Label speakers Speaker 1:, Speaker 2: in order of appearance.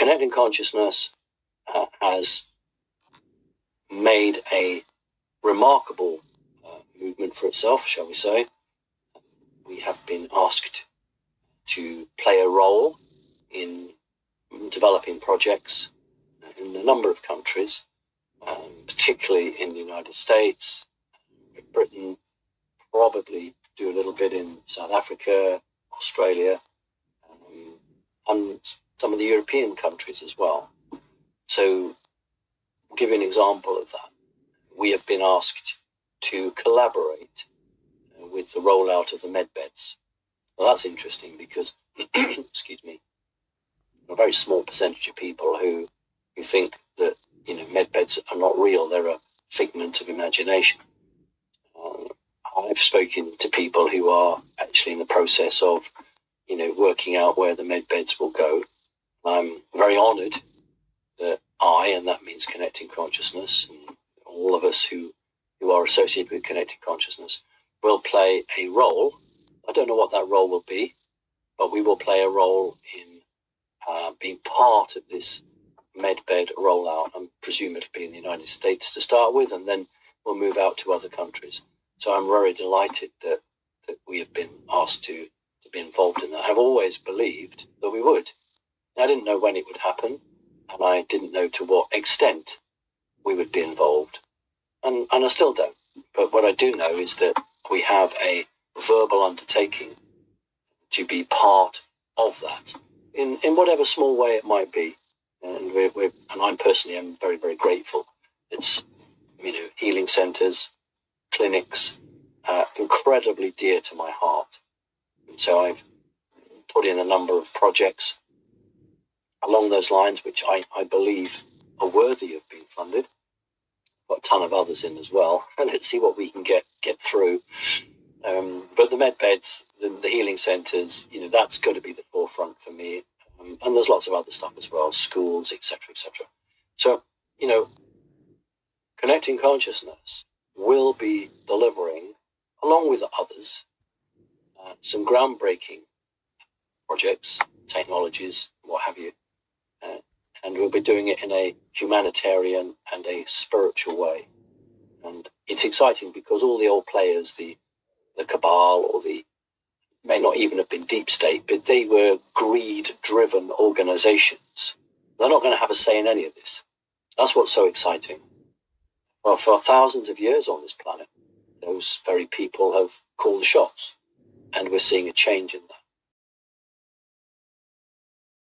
Speaker 1: Connecting consciousness has made a remarkable movement for itself, shall we say. We have been asked to play a role in developing projects in a number of countries, particularly in the United States, Britain, probably do a little bit in South Africa, Australia, and some of the European countries as well. So I'll give you an example of that. We have been asked to collaborate with the rollout of the med beds. Well, that's interesting because, excuse me, a very small percentage of people who think that, med beds are not real. They're a figment of imagination. I've spoken to people who are actually in the process of, working out where the med beds will go. I'm very honoured that and that means connecting consciousness, and all of us who are associated with connecting consciousness will play a role. I don't know what that role will be, but we will play a role in being part of this medbed rollout. I presume it'll be in the United States to start with, and then we'll move out to other countries. So I'm very delighted that we have been asked to be involved in that. I've always believed that we would. I didn't know when it would happen, and I didn't know to what extent we would be involved. And I still don't. But what I do know is that we have a verbal undertaking to be part of that in whatever small way it might be. And and I personally am very, very grateful. It's, healing centres, clinics, incredibly dear to my heart. And so I've put in a number of projects along those lines, which I believe are worthy of being funded. Got a ton of others in as well, and let's see what we can get through. But the med beds, the healing centres, that's got to be the forefront for me. And there's lots of other stuff as well, schools, etc., etc. So, connecting consciousness will be delivering, along with others, some groundbreaking projects, technologies, what have you. And we'll be doing it in a humanitarian and a spiritual way. And it's exciting because all the old players, the cabal, or may not even have been deep state, but they were greed-driven organizations. They're not going to have a say in any of this. That's what's so exciting. Well, for thousands of years on this planet, those very people have called the shots, and we're seeing a change in